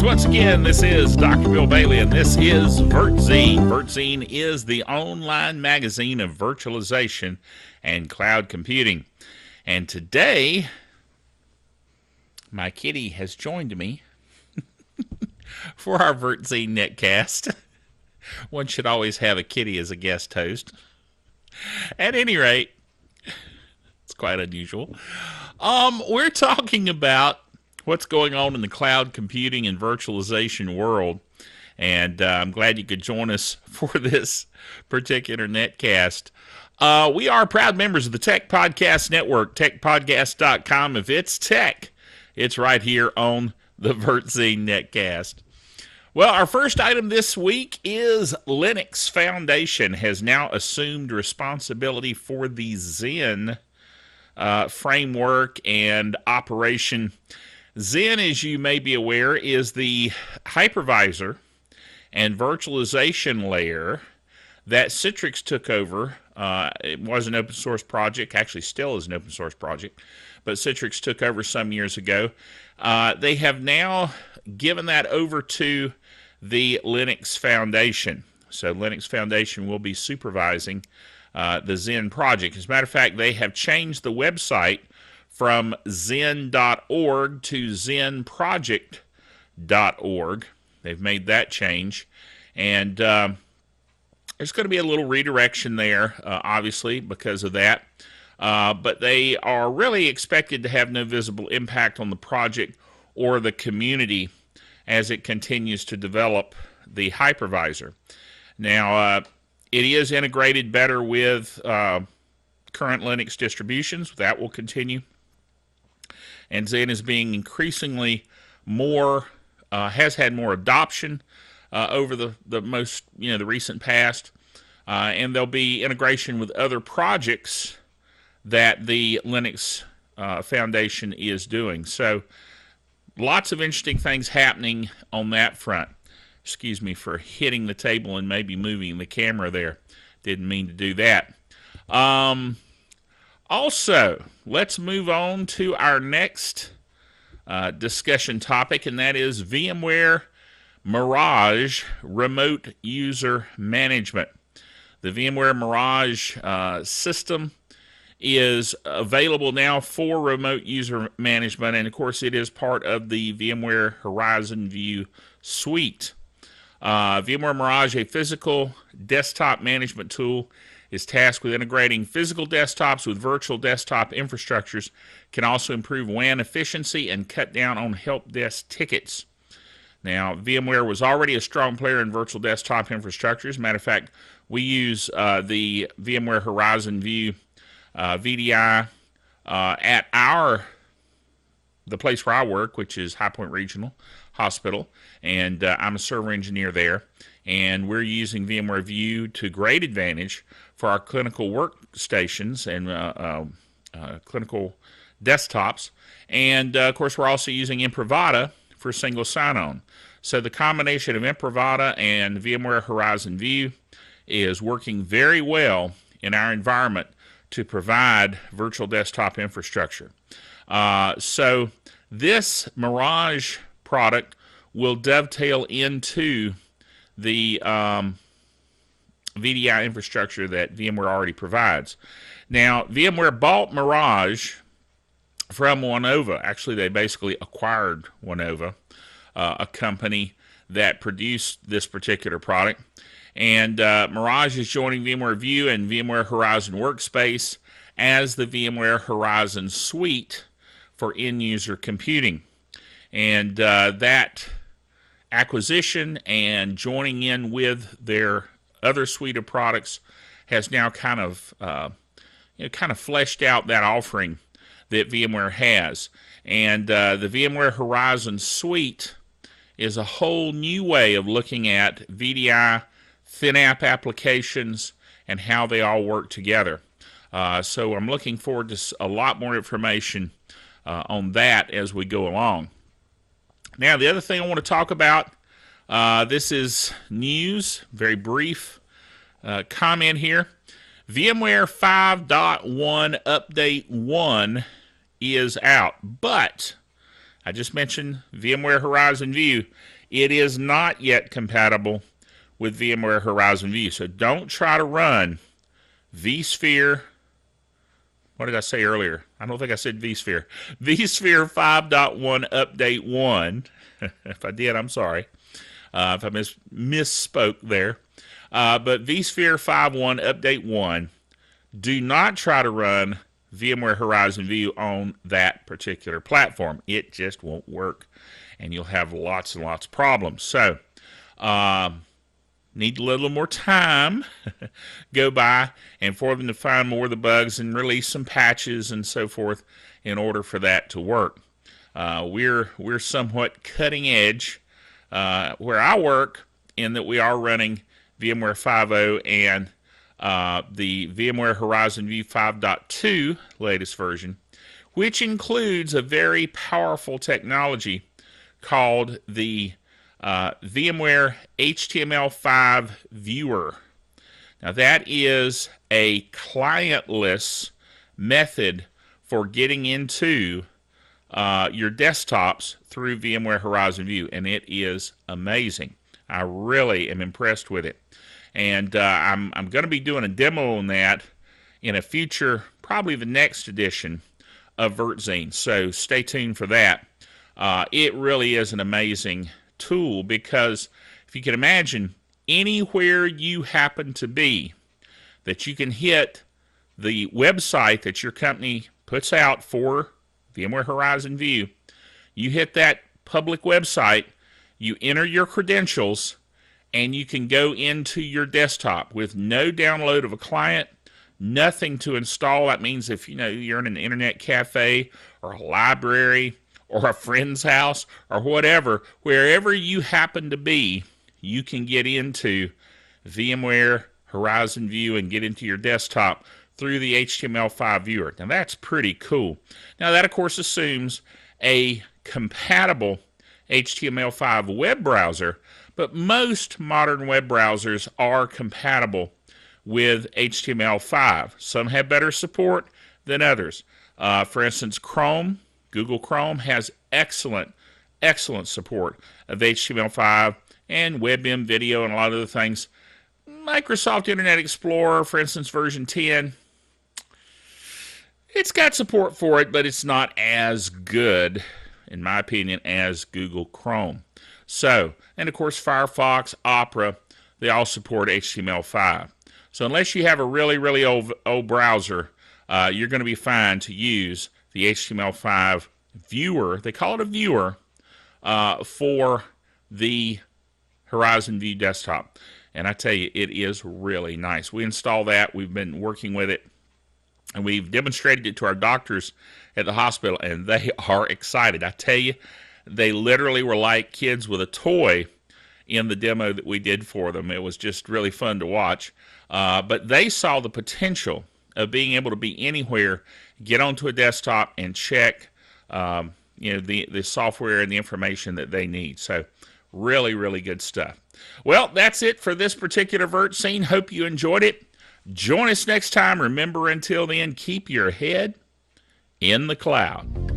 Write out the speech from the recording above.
once again, this is Dr. Bill Bailey, and this is VirtZine. VirtZine is the online magazine of virtualization and cloud computing. And today, my kitty has joined me for our VirtZine netcast. One should always have a kitty as a guest host. At any rate, it's quite unusual. We're talking about what's going on in the cloud computing and virtualization world. And I'm glad you could join us for this particular netcast. We are proud members of the Tech Podcast Network, techpodcast.com. If it's tech, it's right here on the VirtZine netcast. Well, our first item this week is Linux Foundation has now assumed responsibility for the Xen framework and operation. Xen, as you may be aware, is the hypervisor and virtualization layer that Citrix took over. It was an open source project, actually still is an open source project, but Citrix took over some years ago. They have now given that over to the Linux Foundation. So Linux Foundation will be supervising the Xen project. As a matter of fact, they have changed the website from xen.org to xenproject.org. They've made that change. And there's going to be a little redirection there, obviously, because of that. But they are really expected to have no visible impact on the project or the community as it continues to develop the hypervisor. Now, it is integrated better with current Linux distributions. That will continue. And Xen is being increasingly more, has had more adoption over the recent past. And there'll be integration with other projects that the Linux Foundation is doing. So lots of interesting things happening on that front. Excuse me for hitting the table and maybe moving the camera there. Didn't mean to do that. Also, let's move on to our next discussion topic, and that is VMware Mirage Remote User Management. The VMware Mirage system is available now for remote user management, and of course it is part of the VMware Horizon View suite. VMware Mirage, a physical desktop management tool, is tasked with integrating physical desktops with virtual desktop infrastructures, can also improve WAN efficiency and cut down on help desk tickets. Now, VMware was already a strong player in virtual desktop infrastructures. As a matter of fact, we use the VMware Horizon View VDI at the place where I work, which is High Point Regional Hospital, and I'm a server engineer there, and we're using VMware View to great advantage for our clinical workstations and clinical desktops, and of course we're also using Imprivata for single sign-on. So the combination of Imprivata and VMware Horizon View is working very well in our environment to provide virtual desktop infrastructure. So this Mirage product will dovetail into the VDI infrastructure that VMware already provides. Now, VMware bought Mirage from Onova. Actually, they basically acquired Onova, a company that produced this particular product. And Mirage is joining VMware View and VMware Horizon Workspace as the VMware Horizon Suite for end-user computing. And that acquisition and joining in with their other suite of products has now kind of fleshed out that offering that VMware has. And the VMware Horizon Suite is a whole new way of looking at VDI, thin app applications, and how they all work together. So I'm looking forward to a lot more information on that as we go along. Now, the other thing I want to talk about, this is news, very brief comment here. VMware 5.1 Update 1 is out, but I just mentioned VMware Horizon View it is not yet compatible with VMware Horizon View. So don't try to run vSphere. What did I say earlier? I don't think I said vSphere. vSphere 5.1 Update 1. If I did, I'm sorry. If I misspoke there. But vSphere 5.1 Update 1, do not try to run VMware Horizon View on that particular platform. It just won't work, and you'll have lots and lots of problems. So, need a little more time go by and for them to find more of the bugs and release some patches and so forth in order for that to work. We're somewhat cutting edge where I work, in that we are running VMware 5.0 and the VMware Horizon View 5.2 latest version, which includes a very powerful technology called the VMware HTML5 Viewer. Now that is a clientless method for getting into your desktops through VMware Horizon View, and it is amazing. I really am impressed with it. And I'm going to be doing a demo on that in a future, probably the next edition of VirtZine. So stay tuned for that. It really is an amazing tool, because if you can imagine, anywhere you happen to be, that you can hit the website that your company puts out for VMware Horizon View, you hit that public website, you enter your credentials, and you can go into your desktop with no download of a client, nothing to install. That means if you're in an internet cafe or a library or a friend's house or whatever, wherever you happen to be, you can get into VMware Horizon View and get into your desktop through the HTML5 viewer. Now that's pretty cool. Now that of course assumes a compatible HTML5 web browser, but most modern web browsers are compatible with HTML5. Some have better support than others. For instance, Chrome, Google Chrome has excellent support of HTML5 and WebM video and a lot of other things. Microsoft Internet Explorer, for instance, version 10, it's got support for it, but it's not as good, in my opinion, as Google Chrome. So, and of course Firefox, Opera, they all support HTML5. So unless you have a really old browser, you're going to be fine to use the HTML5 viewer. They call it a viewer for the Horizon View desktop. And I tell you, it is really nice. We installed that. We've been working with it, and we've demonstrated it to our doctors at the hospital, and they are excited. I tell you, they literally were like kids with a toy in the demo that we did for them. It was just really fun to watch. But they saw the potential of being able to be anywhere, get onto a desktop, and check the software and the information that they need. So really good stuff. Well, that's it for this particular VirtZine. Hope you enjoyed it. Join us next time. Remember, until then, keep your head in the cloud.